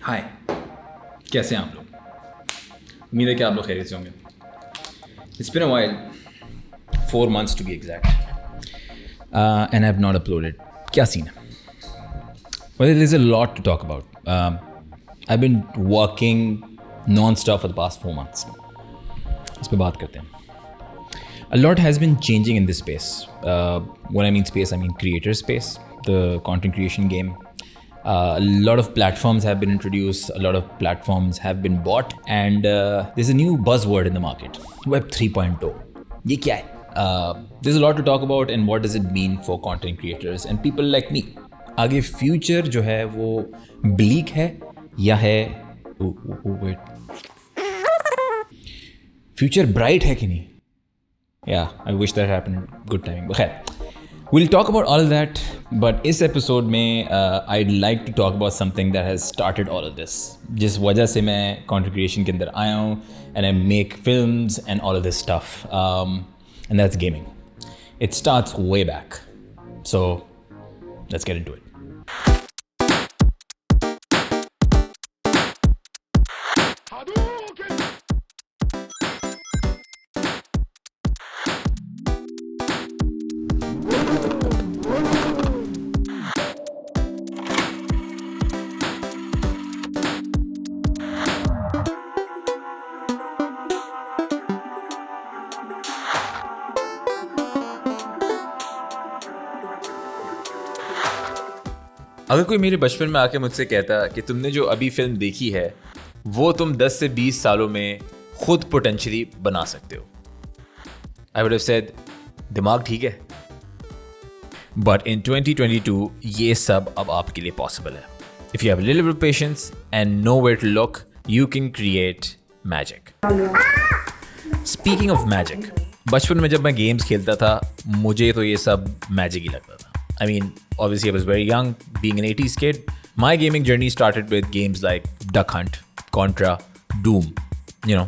हाय, कैसे हैं आप लोग? उम्मीद है कि आप लोग खैरियत से होंगे। It's been a while, 4 months to be exact, and I have not uploaded. क्या सीन है? Well, there's a lot to talk about. I've been working non-stop for the past 4 months. इस पे बात करते हैं. A lot has been changing in this space. When I mean space, I mean creator space, the content creation game. A lot of platforms have been introduced, a lot of platforms have been bought, and there's a new buzzword in the market, Web 3.0. ये क्या है? There's a lot to talk about and what does it mean for content creators and people like me. आगे future जो है वो bleak है या है wait, future bright है कि नहीं? Yeah, I wish that happened. Good timing. But we'll talk about all of that, but इस episode में I'd like to talk about something that has started all of this. जिस वजह से मैं content creation के अंदर आया हूँ and I make films and all of this stuff, and that's gaming. It starts way back. So let's get into it. अगर कोई मेरे बचपन में आके मुझसे कहता कि तुमने जो अभी फिल्म देखी है वो तुम 10 से 20 सालों में खुद पोटेंशियली बना सकते हो, आई वुड हैव सेड दिमाग ठीक है. बट इन 2022 ये सब अब आपके लिए पॉसिबल है. If you have little bit patience and know where to look, you can create magic. Speaking of magic, बचपन में जब मैं गेम्स खेलता था मुझे तो ये सब मैजिक ही लगता था. I mean, obviously I was very young, being an 80s kid. My gaming journey started with games like Duck Hunt, Contra, Doom,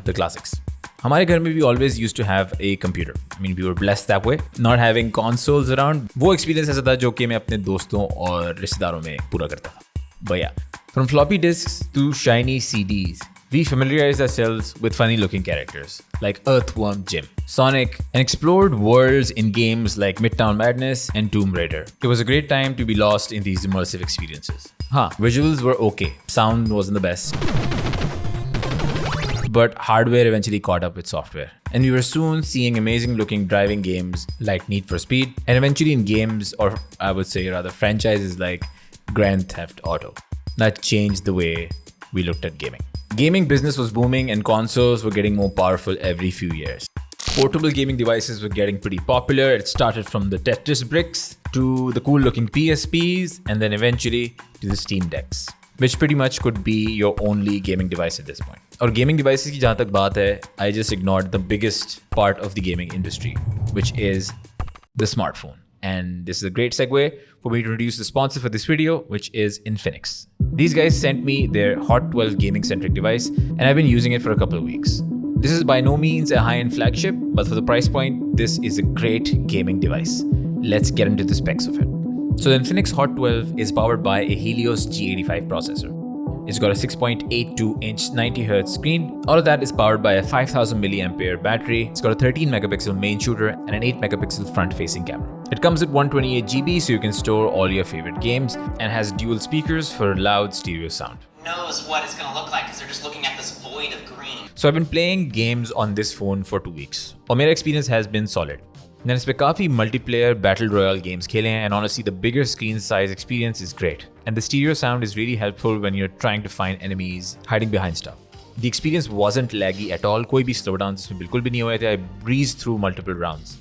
the classics. हमारे घर में we always used to have a computer. I mean, we were blessed that way. Not having consoles around, वो experience ऐसा था जो कि मैं अपने दोस्तों और रिश्तेदारों में पूरा करता था. But yeah, from floppy disks to shiny CDs, we familiarized ourselves with funny-looking characters like Earthworm Jim, Sonic, and explored worlds in games like Midtown Madness and Tomb Raider. It was a great time to be lost in these immersive experiences. Visuals were okay, sound wasn't the best, but hardware eventually caught up with software. And we were soon seeing amazing-looking driving games like Need for Speed, and eventually in games, or I would say rather franchises like Grand Theft Auto. That changed the way we looked at gaming. Gaming business was booming and consoles were getting more powerful every few years. Portable gaming devices were getting pretty popular. It started from the Tetris bricks to the cool looking PSPs and then eventually to the Steam Decks, which pretty much could be your only gaming device at this point. और gaming devices की जहाँ तक बात है, I just ignored the biggest part of the gaming industry, which is the smartphone. And this is a great segue for me to introduce the sponsor for this video, which is Infinix. These guys sent me their Hot 12 gaming-centric device, and I've been using it for a couple of weeks. This is by no means a high-end flagship, but for the price point, this is a great gaming device. Let's get into the specs of it. So the Infinix Hot 12 is powered by a Helios G85 processor. It's got a 6.82-inch 90Hz screen. All of that is powered by a 5000 mAh battery. It's got a 13 megapixel main shooter and an 8 megapixel front-facing camera. It comes with 128 GB, so you can store all your favorite games, and has dual speakers for loud stereo sound. Knows what it's going to look like because they're just looking at this void of green. So I've been playing games on this phone for 2 weeks. और मेरा experience has been solid. Then इस पे काफ़ी multiplayer battle royale games खेले हैं, and honestly the bigger screen size experience is great. And the stereo sound is really helpful when you're trying to find enemies hiding behind stuff. The experience wasn't laggy at all. कोई भी slowdowns इसमें बिल्कुल भी नहीं हुए थे. I breezed through multiple rounds.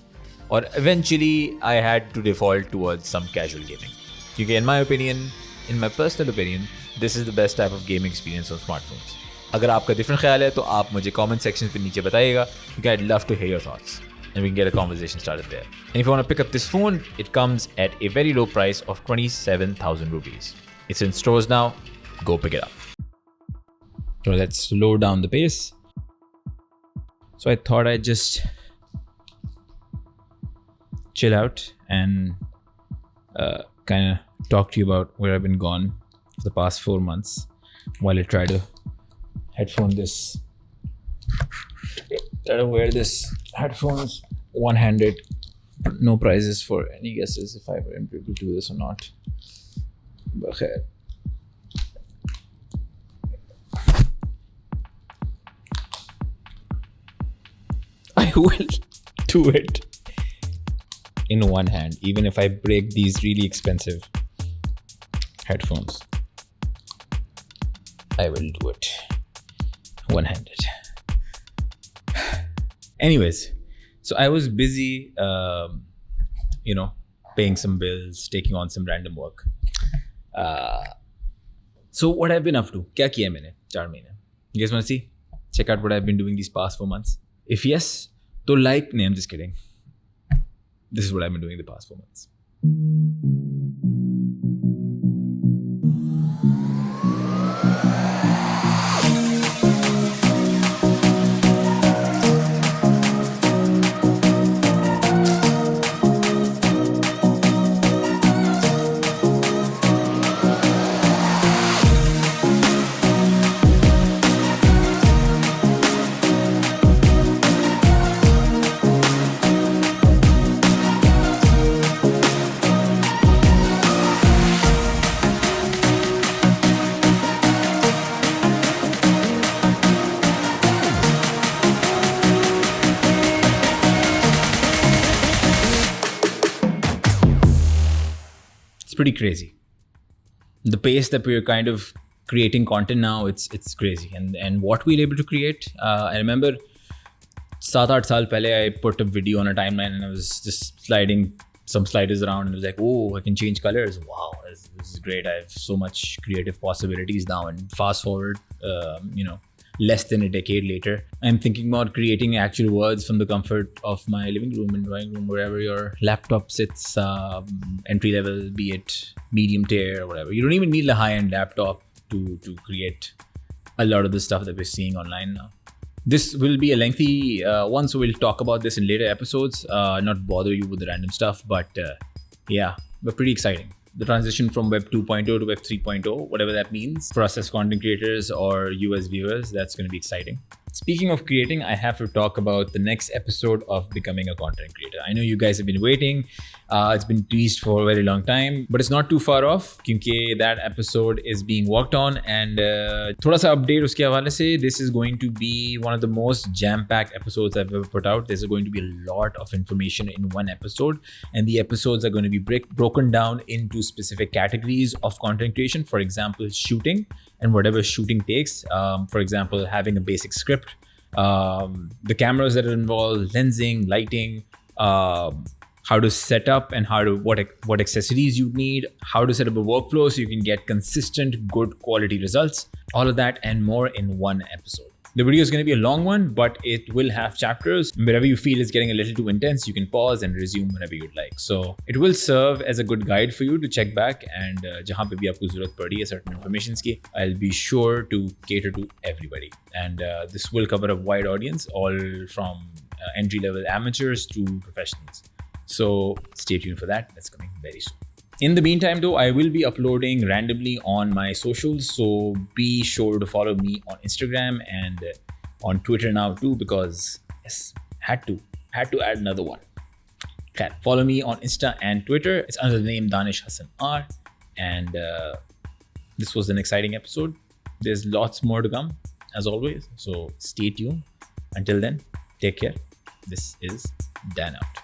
Or eventually I had to default towards some casual gaming. Because in my personal opinion, this is the best type of gaming experience on smartphones. अगर आपका different ख्याल है तो आप मुझे comment section पे नीचे बताइएगा, because I'd love to hear your thoughts. And we can get a conversation started there. And if you want to pick up this phone, it comes at a very low price of 27,000 rupees. It's in stores now. Go pick it up. So let's slow down the pace. So I thought I'd just chill out and kind of talk to you about where I've been gone for the past 4 months while I try to wear this headphones one-handed. No prizes for any guesses if I were able to do this or not. But I will do it in one hand, even if I break these really expensive headphones. I will do it one-handed. Anyways, so I was busy, paying some bills, taking on some random work. So what I've been up to? क्या किया मैंने 4 महीने? You guys want to see? Check out what I've been doing these past 4 months. If yes, तो like. No, I'm just kidding. This is what I've been doing the past 4 months. Pretty crazy. The pace that we're kind of creating content now, it's crazy. And what we're able to create, I remember 7-8 saal pehle I put a video on a timeline and I was just sliding some sliders around and it was like, oh, I can change colors. Wow, this is great. I have so much creative possibilities now. And fast forward, less than a decade later, I'm thinking about creating actual words from the comfort of my living room and drawing room, wherever your laptop sits, entry level, be it medium tier or whatever. You don't even need a high-end laptop to create a lot of the stuff that we're seeing online now. This will be a lengthy one, so we'll talk about this in later episodes, not bother you with the random stuff, but but pretty exciting. The transition from Web 2.0 to Web 3.0, whatever that means for us as content creators or you as viewers, that's going to be exciting. Speaking of creating, I have to talk about the next episode of Becoming a Content Creator. I know you guys have been waiting. It's been teased for a very long time, but it's not too far off because that episode is being worked on. And thoda sa update uske hawale se, this is going to be one of the most jam-packed episodes I've ever put out. There's going to be a lot of information in one episode, and the episodes are going to be broken down into specific categories of content creation. For example, shooting and whatever shooting takes. For example, having a basic script, the cameras that are involved, lensing, lighting, how to set up and what accessories you need, how to set up a workflow so you can get consistent, good quality results, all of that and more in one episode. The video is going to be a long one, but it will have chapters. Wherever you feel it's getting a little too intense, you can pause and resume whenever you'd like. So it will serve as a good guide for you to check back, and jahan pe bhi aapko zarurat padi hai certain informations ki, I'll be sure to cater to everybody. And this will cover a wide audience, all from entry-level amateurs to professionals. So stay tuned for that. That's coming very soon. In the meantime though, I will be uploading randomly on my socials, so be sure to follow me on Instagram and on Twitter now too, because yes, had to add another one. Okay, follow me on Insta and Twitter. It's under the name Danish Hassan R. And this was an exciting episode. There's lots more to come as always, so stay tuned. Until then, take care. This is Dan out.